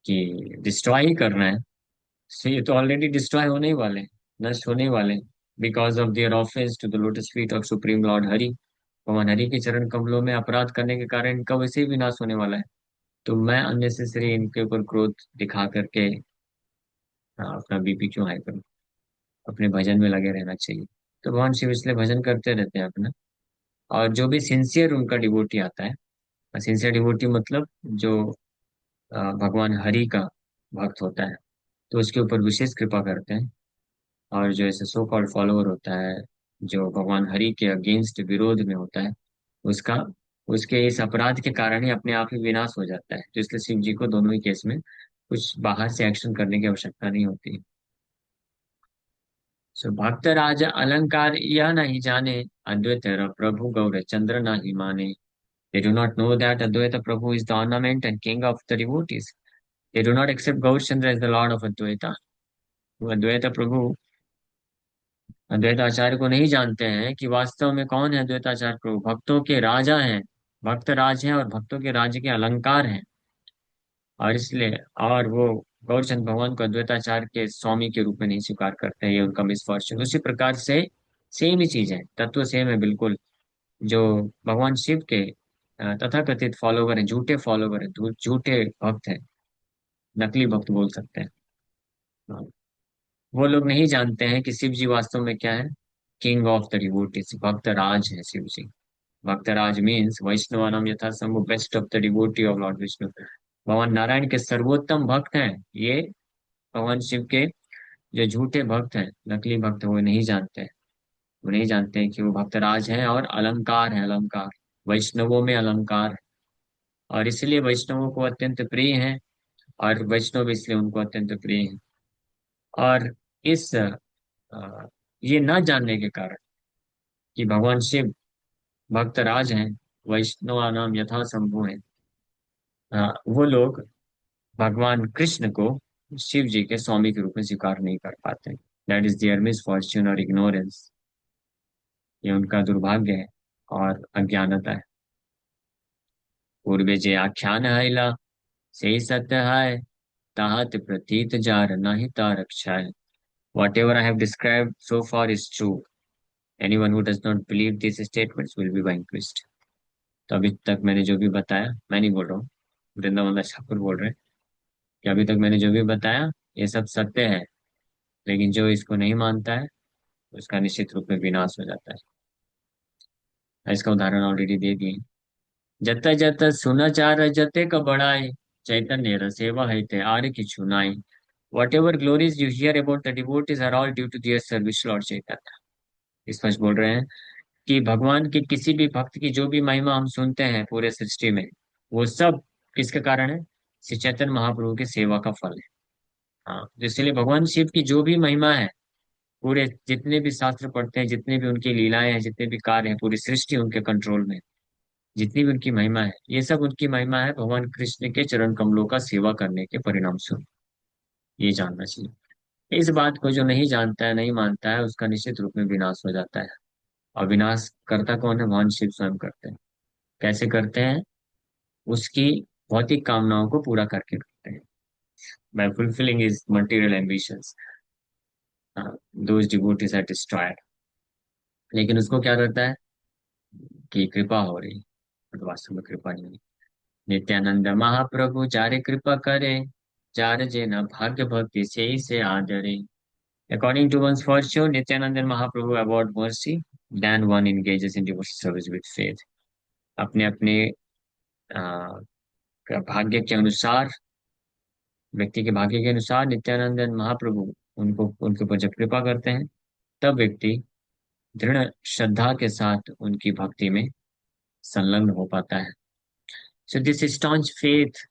कि डिस्ट्रॉय ही करना है। So, ये तो ऑलरेडी डिस्ट्रॉय होने ही वाले हैं, नष्ट होने ही वाले हैं, because of their offence to the lotus feet of supreme Lord Hari. भगवान हरि के चरण कमलों में अपराध करने के कारण इनका वैसे ही विनाश होने वाला है। तो मैं अननेसेसरी इनके ऊपर क्रोध दिखा करके अपना बीपी क्यों हाई करूं। अपने भजन में लगे रहना चाहिए। तो भगवान शिव इसलिए भजन करते रहते हैं अपना। और जो भी सिंसियर उनका डिवोटी आता है, सिंसियर डिवोटी मतलब जो भगवान हरि का भक्त होता है, तो उसके ऊपर विशेष कृपा करते हैं। और जो ऐसे सो कॉल्ड फॉलोअर होता है, जो भगवान हरि के अगेंस्ट विरोध में होता है, उसका उसके इस अपराध के कारण ही अपने आप ही विनाश हो जाता है। तो इसलिए शिव जी को दोनों ही केस में कुछ बाहर से एक्शन करने की आवश्यकता नहीं होती। सो भक्त राजा अलंकार यह नहीं जाने, अद्वैत प्रभु गौर चंद्र नहीं माने। They do not know that Advaita Prabhu is the ornament and king of the devotees. They do not accept Gaurchandra as the lord of Advaita. वो अद्वैत प्रभु, अद्वैत आचार्य को नहीं जानते हैं कि वास्तव में कौन है अद्वैत आचार्य प्रभु। भक्तों के राजा हैं, भक्त राज हैं, और भक्तों के राज्य के अलंकार हैं। और इसलिए, और वो गौरचंद भगवान को अद्वैताचार्य के स्वामी के रूप में नहीं स्वीकार करते हैं, ये उनका मिसफॉर्चून। उसी प्रकार से सेम ही चीज है, तत्व सेम है बिल्कुल। जो भगवान शिव के तथाकथित फॉलोवर हैं, झूठे फॉलोवर हैं, झूठे भक्त हैं, नकली भक्त बोल सकते हैं। हाँ, वो लोग नहीं जानते हैं कि शिव जी वास्तव में क्या है, किंग ऑफ द डिवोटीज, भक्त राज है शिव जी। भक्तराज मीन्स वैष्णवानाम यथा संभव, best of the devotee of Lord Vishnu. भगवान नारायण के सर्वोत्तम भक्त हैं ये। भगवान शिव के जो झूठे भक्त हैं, नकली भक्त, वो नहीं जानते हैं। वो नहीं जानते हैं कि वो भक्तराज हैं और अलंकार है, अलंकार, वैष्णवों में अलंकार है। और इसलिए वैष्णवों को अत्यंत प्रिय हैं, और वैष्णव इसलिए उनको अत्यंत प्रिय हैं। और इस ये न जानने के कारण कि भगवान शिव भक्तराज हैं, वैष्णवानाम यथा संभव है, वो लोग भगवान कृष्ण को शिव जी के स्वामी के रूप में स्वीकार नहीं कर पाते। That is their misfortune और इग्नोरेंस। ये उनका दुर्भाग्य है और अज्ञानता है। पूर्वे जे आख्यान हैला, से ही सत्य है, ताहत प्रतीत जार नहीं ता रक्षा है। What ever I have described so far is true. Anyone who does not believe this statements will be vanquished। तो अभी तक मैंने जो भी बताया, मैं नहीं बोल रहा हूँ, वृंदावन दास ठाकुर बोल रहे हैं कि अभी तक मैंने जो भी बताया ये सब सत्य है, लेकिन जो इसको नहीं मानता है उसका निश्चित रूप में विनाश हो जाता है। इसका उदाहरण ऑलरेडी दे दिए। जत जत सुनचार जते का बड़ाई, चैतन्य रसेवा है ते आर्य की छुनाई। Whatever glories you hear about the devotees are all due to their service Lord Chaitanya. स्पष्ट बोल रहे हैं कि भगवान के किसी भी भक्त की जो भी महिमा हम सुनते हैं पूरे सृष्टि में, वो सब किसके कारण है, श्री चैतन्य महाप्रभु की सेवा का फल है। हाँ, तो इसलिए भगवान शिव की जो भी महिमा है, पूरे जितने भी शास्त्र पढ़ते हैं, जितने भी उनकी लीलाएं हैं, जितने भी कार्य हैं, पूरी सृष्टि उनके कंट्रोल में है। जितनी भी उनकी महिमा है, ये सब उनकी महिमा है भगवान कृष्ण के चरण कमलों का सेवा करने के परिणाम स्वरूप। ये जानना चाहिए। इस बात को जो नहीं जानता है, नहीं मानता है, उसका निश्चित रूप में विनाश हो जाता है। और विनाश करता कौन है, भगवान शिव स्वयं करते हैं। कैसे करते हैं, उसकी भौतिक कामनाओं को पूरा करके करते हैं, by fulfilling his material ambitions. Those devotees are destroyed. लेकिन उसको क्या करता है कि कृपा हो रही, बट वास्तव में कृपा नहीं। नित्यानंद महाप्रभु जारे कृपा करे, जार जे न भाग्य भक्ति से आदरे। According to one's fortune, Nityananda Mahaprabhu award mercy than one engages in devotional service with faith. अपने अपने भाग्य के अनुसार, व्यक्ति के भाग्य के अनुसार नित्यानंद महाप्रभु उनको उनके ऊपर जब कृपा करते हैं, तब व्यक्ति दृढ़ श्रद्धा के साथ उनकी भक्ति में संलग्न हो पाता है। So this staunch faith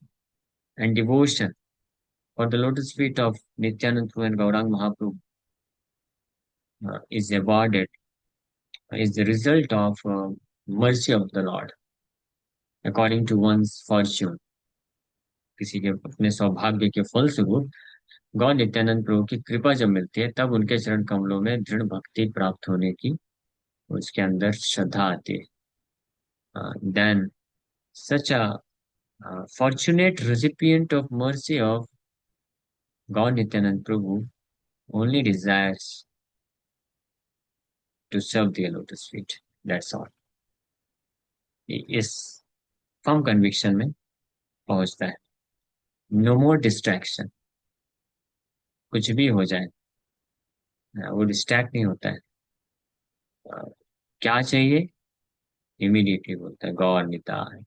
and devotion for the lotus feet of Nityanand Prabhu and Gaurang Mahaprabhu is awarded, is the result of mercy of the Lord. According to one's fortune, किसी के अपने सौभाग्य के फलस्वरूप गौर नित्यानंद प्रभु की कृपा जब मिलती है, तब उनके चरण कमलों में दृढ़ भक्ति प्राप्त होने की उसके अंदर श्रद्धा आती है। Then such a fortunate recipient of mercy of God Nityanand Prabhu only desires to serve the lotus feet. That's all. इस फर्म कन्विक्शन में पहुंचता है। नो मोर डिस्ट्रैक्शन, कुछ भी हो जाए, वो डिस्ट्रैक्ट नहीं होता है। क्या चाहिए, इमीडिएटली बोलता है Gaura Nitai.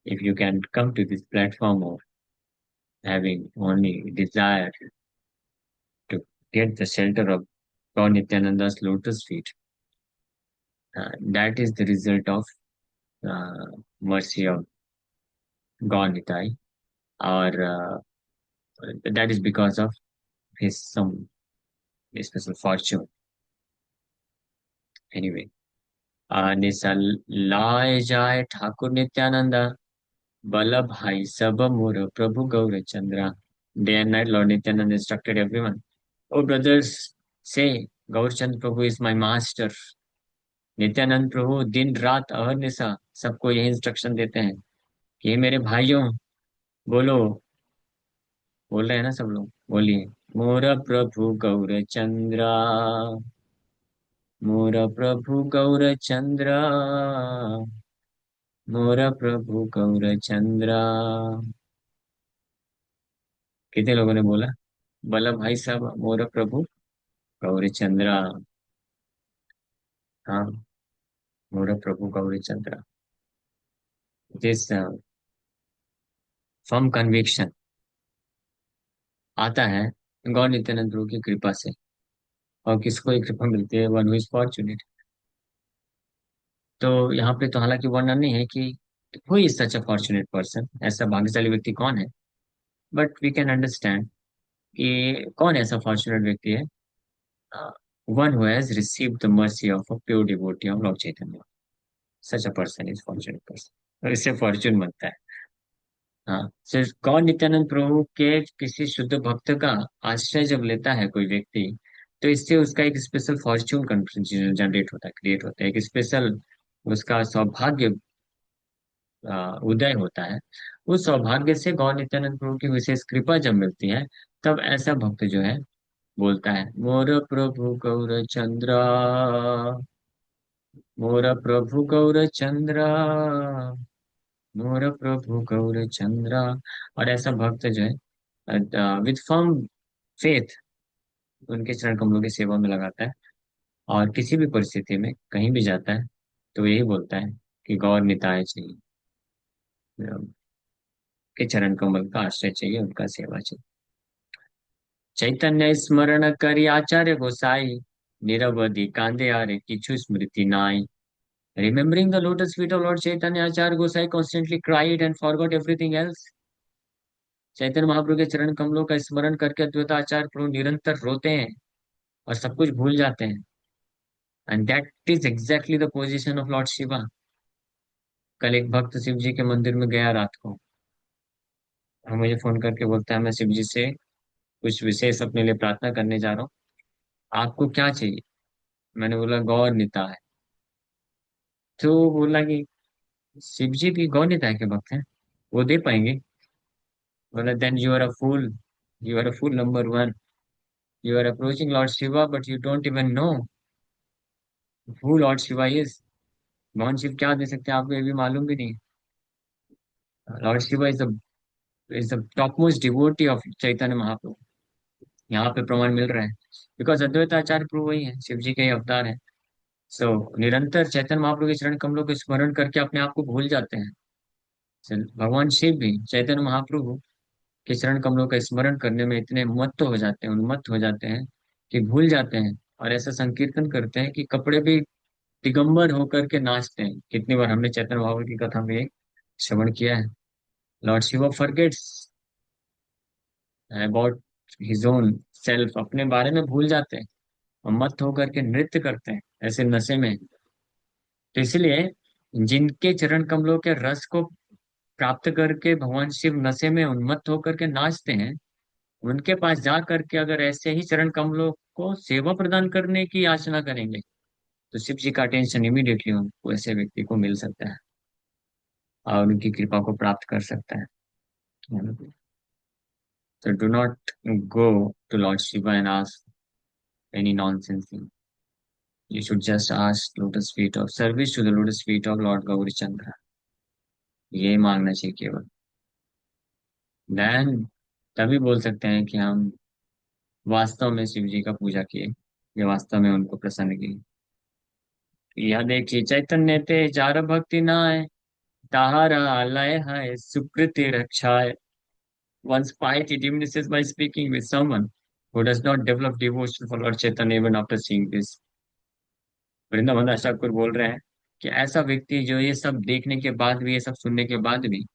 If you can come to this platform of having only desire to get the shelter of Lord Nityananda's lotus feet, that is the result of mercy of God Nitai, or that is because of his some special fortune. Anyway, Nisal लाए जाए ठाकुर नित्यानंदा, बल्लभ भाई सब मोर प्रभु गौर Chandra. Day and night, Lord Nityananda instructed everyone. Oh, brothers, say, Gaurchand Prabhu is my master. Nityanand प्रभु दिन रात अहर्निशा सबको यही instruction देते हैं कि "हे मेरे भाइयों, बोलो, बोल रहे हैं ना सब लोग, बोलिए, मोर प्रभु गौर चंद्रा, मोर प्रभु गौर चंद्रा, मोर प्रभु गौर चंद्रा." कितने लोगों ने बोला? बोला भाई साहब, मोर प्रभु गौर चंद्रा। हाँ, मोर प्रभु गौर चंद्रा। दिस फर्म कन्विक्शन आता है गौर नित्यानंद प्रभु की कृपा से। और किसको ये कृपा मिलती है? One who is fortunate. तो यहाँ पे तो हालांकि वर्णन नहीं है कि who is such a fortunate person, ऐसा भाग्यशाली व्यक्ति कौन है, बट वी कैन अंडरस्टैंड कि कौन ऐसा फॉर्चुनेट व्यक्ति है। One who has received the mercy of a pure devotee of Lord Chaitanya, such a person is fortunate person, और इससे फॉर्चून बनता है। हाँ, सिर्फ गौर नित्यानंद प्रभु के किसी शुद्ध भक्त का आश्रय जब लेता है कोई व्यक्ति, तो इससे उसका एक स्पेशल फॉर्चून जनरेट होता है, क्रिएट होता है, एक स्पेशल उसका सौभाग्य उदय होता है। उस सौभाग्य से गौर नित्यानंद प्रभु की विशेष कृपा जब मिलती है, तब ऐसा भक्त जो है बोलता है, मोर प्रभु गौर चंद्रा, मोर प्रभु गौर चंद्रा, मोर प्रभु गौर चंद्रा। और ऐसा भक्त जो है विथ फर्म फेथ उनके चरण कमलों की सेवा में लगाता है, और किसी भी परिस्थिति में कहीं भी जाता है तो यही बोलता है कि गौर निताय चाहिए, के चरण कमल का आश्रय चाहिए, उनका सेवा चाहिए। चैतन्य स्मरण करी आचार्य गोसाई, निरवधि कांदे आरे किछु स्मृति नाई. Remembering the lotus feet of Lord Chaitanya, Acharya Gosai constantly cried and forgot everything else. चैतन्य महाप्रभु के चरण कमलों का स्मरण करके अद्वैत आचार्य प्रभु निरंतर रोते हैं और सब कुछ भूल जाते हैं। And that is exactly the position of Lord Shiva. कल एक भक्त शिव जी के मंदिर में गया रात को, और मुझे फोन करके बोलता है, मैं शिव जी से कुछ विशेष अपने लिए प्रार्थना करने जा रहा हूँ, आपको क्या चाहिए? मैंने बोला गौर निताय। तो वो बोला कि शिव जी भी गौर निताय के भक्त हैं, वो दे पाएंगे? बोला then you are a fool, you are a fool number one, you are approaching Lord Shiva but you don't even know who Lord Shiva is. भगवान शिव क्या दे सकते हैं आपको, ये भी मालूम भी नहीं। Lord Shiva is the top most devotee of Chaitanya Mahaprabhu. यहाँ पे प्रमाण मिल रहा है, बिकॉज अद्वैत आचार्य प्रभु वही है, शिव जी के ही अवतार है। सो निरंतर चैतन्य महाप्रभु के चरण कमलों को स्मरण करके अपने आप को भूल जाते हैं। So, भगवान शिव भी चैतन्य महाप्रभु के चरण कमलों का स्मरण करने में इतने मत्त हो जाते हैं, उन्मत्त हो जाते हैं कि भूल जाते हैं, और ऐसा संकीर्तन करते हैं कि कपड़े भी दिगंबर होकर के नाचते हैं। कितनी बार हमने चैतन्य महाप्रभु की कथा में श्रवण किया है। Lord Shiva forgets about his own self, अपने बारे में भूल जाते हैं और मत होकर के नृत्य करते हैं ऐसे नशे में। तो इसलिए जिनके चरण कमलों के रस को प्राप्त करके भगवान शिव नशे में उन्मत्त होकर के नाचते हैं, उनके पास जा करके अगर ऐसे ही चरण कमलों को सेवा प्रदान करने की याचना करेंगे, तो शिव जी का अटेंशन इमीडिएटली उनको ऐसे व्यक्ति को मिल सकता है और उनकी कृपा को प्राप्त कर सकता है। So do not go to Lord Shiva and ask any nonsense thing. You should just ask lotus feet of service to the lotus feet of Lord Gauri Chandra. ये मांगना चाहिए केवल। देन तभी बोल सकते हैं कि हम वास्तव में शिव जी का पूजा किए, ये वास्तव में उनको प्रसन्न किए। यह देखिए चैतन्य ते जार भक्ति नाय, ताहारा लय है सुकृति रक्षाय। One's piety diminishes by speaking with someone who does not develop devotion for Lord Chaitanya even after seeing this. Vrindavan दास ठाकुर बोल रहे हैं कि ऐसा व्यक्ति जो ये सब देखने के बाद भी, ये सब सुनने के बाद भी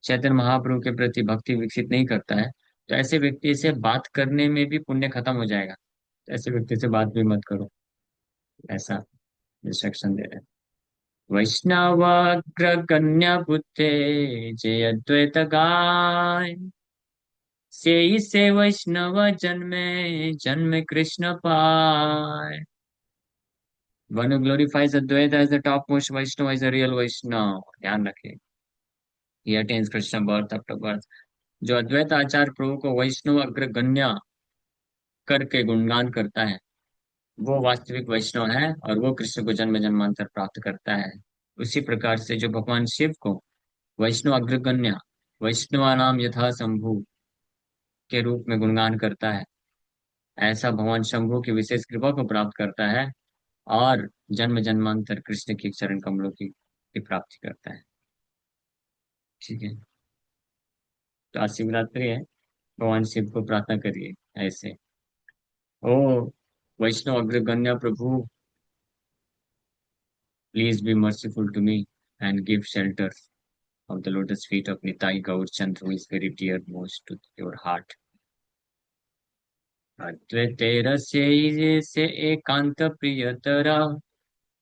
चैतन्य महाप्रभु के प्रति भक्ति विकसित नहीं करता है, तो ऐसे व्यक्ति से बात करने में भी पुण्य खत्म हो जाएगा। तो ऐसे व्यक्ति से बात भी मत करो, ऐसा इंस्ट्रक्शन दे रहे हैं। वैष्णवाग्रगण्य बुद्धे जय अद्वैत गाय, से ही से वैष्णव जन्मे जन्मे कृष्ण पाए। One who glorifies Advaita as the topmost Vaishnava is a real Vaishnava. ध्यान रखें, he attains Krishna birth after birth. जो अद्वैत आचार्य प्रभु को वैष्णव अग्रगण्य करके गुणगान करता है, वो वास्तविक वैष्णव है और वो कृष्ण को जन्म जन्मांतर प्राप्त करता है। उसी प्रकार से जो भगवान शिव को वैष्णव अग्रगण्य, वैष्णवा नाम यथा शंभु के रूप में गुणगान करता है, ऐसा भगवान शंभु की विशेष कृपा को प्राप्त करता है और जन्म जन्मांतर कृष्ण की चरण कमलों की प्राप्ति करता है। ठीक है, तो आज शिवरात्रि है, भगवान शिव को प्रार्थना करिए ऐसे। ओ वैष्णव अग्रगण्य प्रभु, please be merciful to me and give shelter of the lotus feet of Nitai Gaur Chandra, who is very dear most to your heart. अद्वैतेर से एकांत प्रियतरा,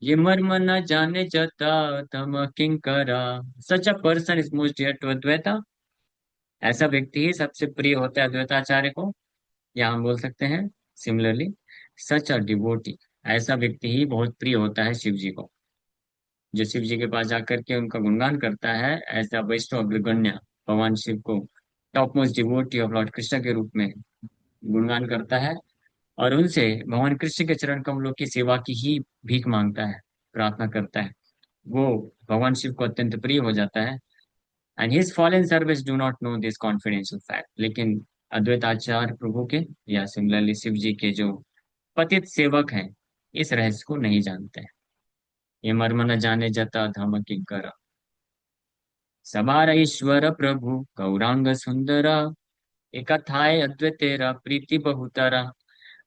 ये मर्म न जाने जता तम किंकरा। Such a person is most dear to Advaita, ऐसा व्यक्ति ही सबसे प्रिय होता है अद्वैताचार्य को। या हम बोल सकते हैं सिमिलरली, सच अ डिवोटी, ऐसा व्यक्ति ही बहुत प्रिय होता है शिव जी को। जो शिव जी के पास जाकर के उनका गुणगान करता है, ऐसा वैष्णव अग्रगण्य भगवान शिव को top most devotee of Lord Krishna के रूप में गुणगान करता है और उनसे भगवान कृष्ण के चरण कमलों की सेवा की ही भीख मांगता है, प्रार्थना करता है, वो भगवान शिव को अत्यंत प्रिय हो जाता है। And his fallen service do not know this confidential fact, लेकिन अद्वैत आचार्य प्रभु के या सिमिलरली शिव जी के जो पतित सेवक हैं, इस रहस्य को नहीं जानते हैं। ये मर्म न जाने जता धम किंकर, सबार ईश्वर प्रभु गौरांग सुंदरा, एकथाय अद्वैतेरा प्रीति बहुतरा।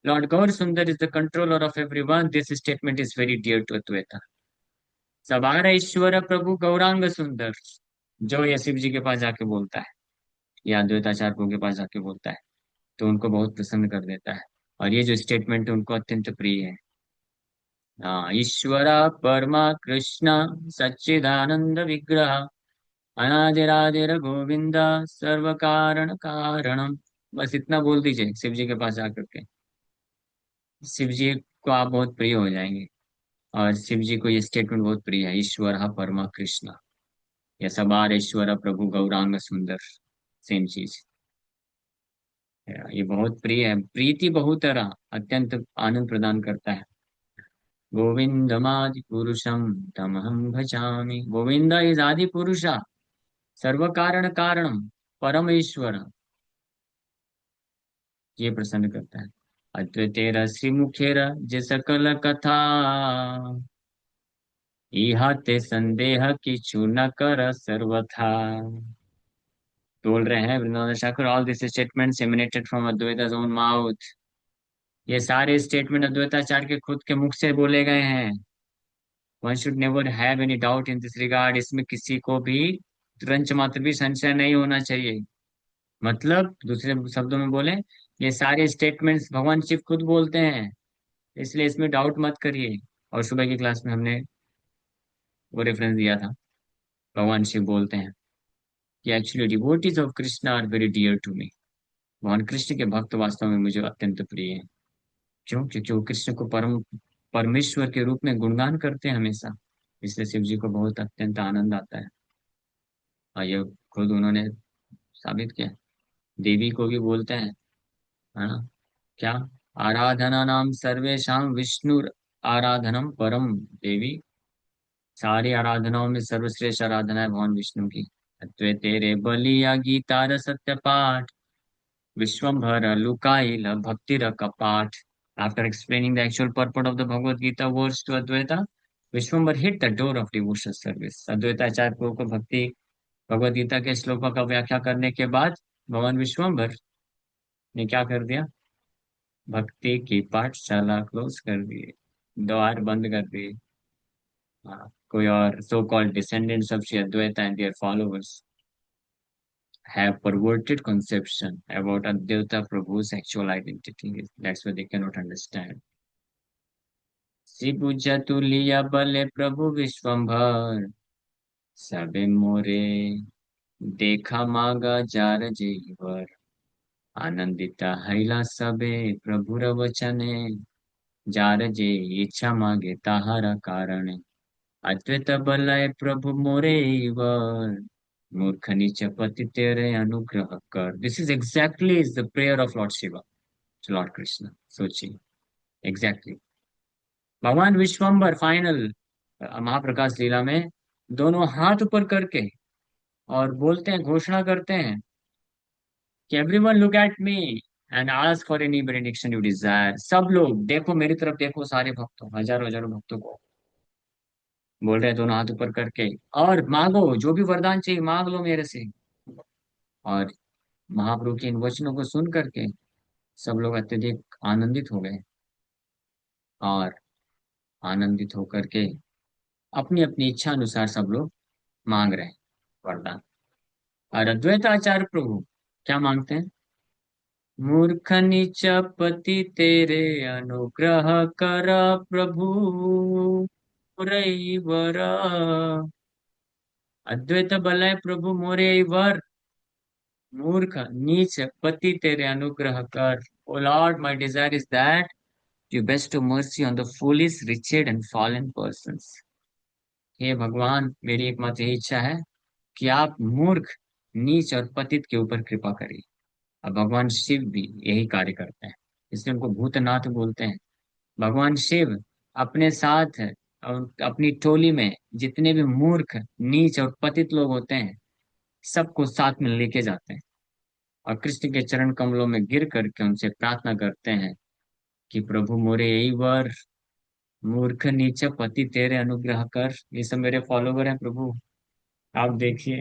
Lord Gaur Sundar is the controller of everyone, this statement is very dear to Advaita. सबार ईश्वर प्रभु गौरांग सुंदर, जो ये शिव जी के पास जाके बोलता है या अद्वैताचार्य प्रभु के पास जाके बोलता है, तो उनको बहुत प्रसन्न कर देता है और ये जो स्टेटमेंट है उनको अत्यंत प्रिय है। हाँ, ईश्वर परमा कृष्ण सच्चिदानंद विग्रह, अनादिरादिर गोविंद सर्व कारण कारणम। बस इतना बोल दीजिए शिव जी के पास जाकर के, शिव जी को आप बहुत प्रिय हो जाएंगे। और शिव जी को ये स्टेटमेंट बहुत प्रिय है, ईश्वर परमा कृष्ण, या सबार ईश्वर प्रभु गौरांग सुंदर, सेम चीज। ये बहुत प्रिय है, प्रीति बहुतरा, अत्यंत आनंद प्रदान करता है। गोविंदमादि पुरुषम तमहम भजामि, गोविंद इज आदि पुरुषा, सर्व कारण कारणम, परमेश्वर, ये प्रसन्न करता है। अद्वैतेर श्रीमुखेर जे सकल कथा, इहाते संदेह किछु न कर सर्वथा। बोल रहे हैं Vrindavan Thakur, all this statements emanated from Advaita's own mouth. ये सारे स्टेटमेंट अद्वैताचार्य के खुद के मुख से बोले गए हैं। One should never have any doubt in this regard, इसमें किसी को भी रंच मात्र भी संशय नहीं होना चाहिए। मतलब दूसरे शब्दों में बोले, ये सारे स्टेटमेंट्स भगवान शिव खुद बोलते हैं, इसलिए इसमें डाउट मत करिए। और सुबह की क्लास में हमने वो रेफरेंस दिया था। भगवान शिव बोलते हैं कि actually devotees of Krishna are very dear to me. भगवान कृष्ण के भक्त वास्तव में मुझे अत्यंत प्रिय हैं। क्यों? क्योंकि वो कृष्ण को परमेश्वर के रूप में गुणगान करते हैं हमेशा। इसलिए शिव जी को बहुत अत्यंत आनंद आता है। और ये खुद उन्होंने साबित किया। देवी को भी बोलते हैं, है ना? क्या? आराधना नाम सर्वेशा विष्णु आराधनम परम देवी। सारी आराधनाओं में सर्वश्रेष्ठ आराधना है भगवान विष्णु की। अत्वे तेरे बलिया गीतार सत्य पाठ विश्वम्भर लुकाइल भक्ति कपाट। After explaining the actual purport of the Bhagavad Gita words to Advaita, Vishwambar hit the door of devotional service. Advaitacharya को भक्ति भगवद गीता के श्लोकों का व्याख्या करने के बाद भगवान विश्वम्भर ने क्या कर दिया? भक्ति की पाठशाला क्लोज कर दिए, द्वार बंद कर दिए। हाँ, कोई और so called descendants of Sri Advaita and their followers have perverted conception about Advaita Prabhu's actual identity. That's why they cannot understand. Shibu जतुलिया बले प्रभु विश्वम्भर सबे मोरे देखा मागा जार जेवर आनंदिता हैला सबे प्रभुर वचने जार जे इच्छा मागे ताहारा कारण अद्वैत बलय प्रभु मोरे वर मूर्ख नीच पति तेरे अनुग्रह कर। This is exactly is the prayer of Lord Shiva to Lord Krishna. सोचिए, एग्जैक्टली भगवान विश्वम्भर फाइनल महाप्रकाश लीला में दोनों हाथ ऊपर करके और बोलते हैं, घोषणा करते हैं कि everyone look at me and ask for any benediction you desire. सब लोग देखो मेरी तरफ, देखो सारे भक्तों, हजारों हजारों भक्तों को बोल रहे हैं दोनों हाथ ऊपर करके, और मांगो जो भी वरदान चाहिए मांग लो मेरे से। और महाप्रभु के इन वचनों को सुन करके सब लोग अत्यधिक आनंदित हो गए, और आनंदित होकर के अपनी अपनी इच्छा अनुसार सब लोग मांग रहे हैं वरदान। और अद्वैताचार्य प्रभु क्या मांगते हैं? मूर्ख नीच पति तेरे अनुग्रह कर प्रभु वर। अद्वैत बलय प्रभु मोरे वर मूर्ख नीच पति तेरे अनुग्रह कर। O Lord, my desire is that you bestow mercy on the foolish, wretched and fallen persons. हे भगवान, मेरी एकमात्र यही इच्छा है कि आप मूर्ख, नीच और पतित के ऊपर कृपा करिए। अब भगवान शिव भी यही कार्य करते हैं, इसलिए उनको भूतनाथ बोलते हैं। भगवान शिव अपने साथ और अपनी टोली में जितने भी मूर्ख, नीच और पतित लोग होते हैं सबको साथ में लेके जाते हैं, और कृष्ण के चरण कमलों में गिर करके उनसे प्रार्थना करते हैं कि प्रभु मोरे यही वर मूर्ख नीच पति तेरे अनुग्रह कर। ये सब मेरे फॉलोवर हैं प्रभु, आप देखिए,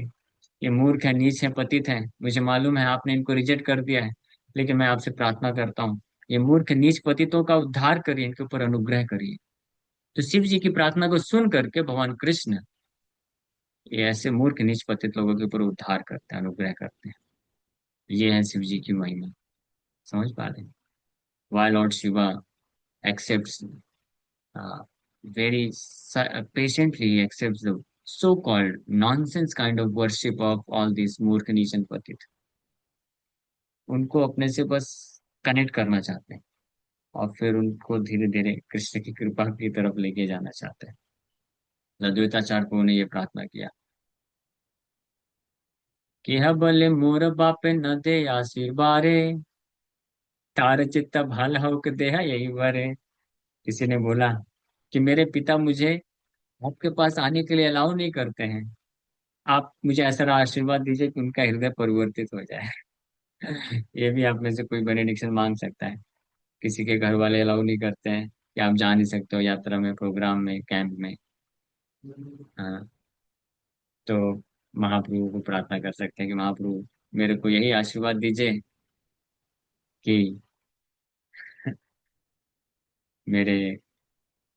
ये मूर्ख है, नीच है, पतित है, मुझे मालूम है आपने इनको रिजेक्ट कर दिया है, लेकिन मैं आपसे प्रार्थना करता हूँ ये मूर्ख नीच पतितों का उद्धार करिए, इनके ऊपर अनुग्रह करिए। तो शिव जी की प्रार्थना को सुन करके भगवान कृष्ण ये ऐसे मूर्ख नीच पतित लोगों के ऊपर उद्धार करते हैं, अनुग्रह करते हैं। ये है शिव जी की महिमा। समझ पा रहे हैं? Why Lord Shiva accepts very patiently accepts the so-called nonsense kind of worship of all these मूर्ख नीच and पतित। उनको अपने से बस कनेक्ट करना चाहते हैं, और फिर उनको धीरे धीरे कृष्ण की कृपा की तरफ लेके जाना चाहते हैं। अद्वैताचार्य को उन्हें ये प्रार्थना किया कि ह भले मोर बापे न दे आशीर्वाद रे तार चित्त भल होक देह यही वरे। किसी ने बोला कि मेरे पिता मुझे आपके पास आने के लिए अलाउ नहीं करते हैं, आप मुझे ऐसा आशीर्वाद दीजिए कि उनका हृदय परिवर्तित हो जाए। ये भी आप में से कोई बेनेडिक्शन मांग सकता है। किसी के घर वाले अलाउ नहीं करते हैं कि आप जा नहीं सकते हो यात्रा में, प्रोग्राम में, कैंप में। हाँ, तो महाप्रभु को प्रार्थना कर सकते हैं कि महाप्रभु मेरे को यही आशीर्वाद दीजिए कि मेरे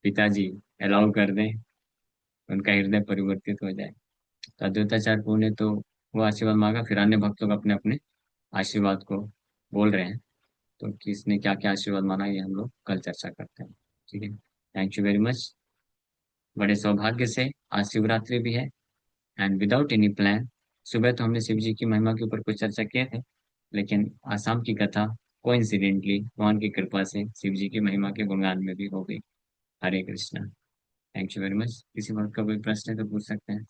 पिताजी अलाउ कर दें, उनका हृदय परिवर्तित हो जाए। तो अद्वैताचार्य प्रभु ने तो वो आशीर्वाद मांगा, फिर अन्य भक्तों को अपने अपने आशीर्वाद को बोल रहे हैं। तो किसने क्या क्या आशीर्वाद माना ये हम लोग कल चर्चा करते हैं। ठीक है, थैंक यू वेरी मच। बड़े सौभाग्य से आज शिवरात्रि भी है, एंड विदाउट एनी प्लान सुबह तो हमने शिव जी की महिमा के ऊपर कुछ चर्चा किए थे, लेकिन आज शाम की कथा कोइंसिडेंटली भगवान की कृपा से शिव जी की महिमा के गुणगान में भी हो गई। Hare Krishna. Thank you very much. किसी बात का कोई प्रश्न है तो पूछ सकते हैं।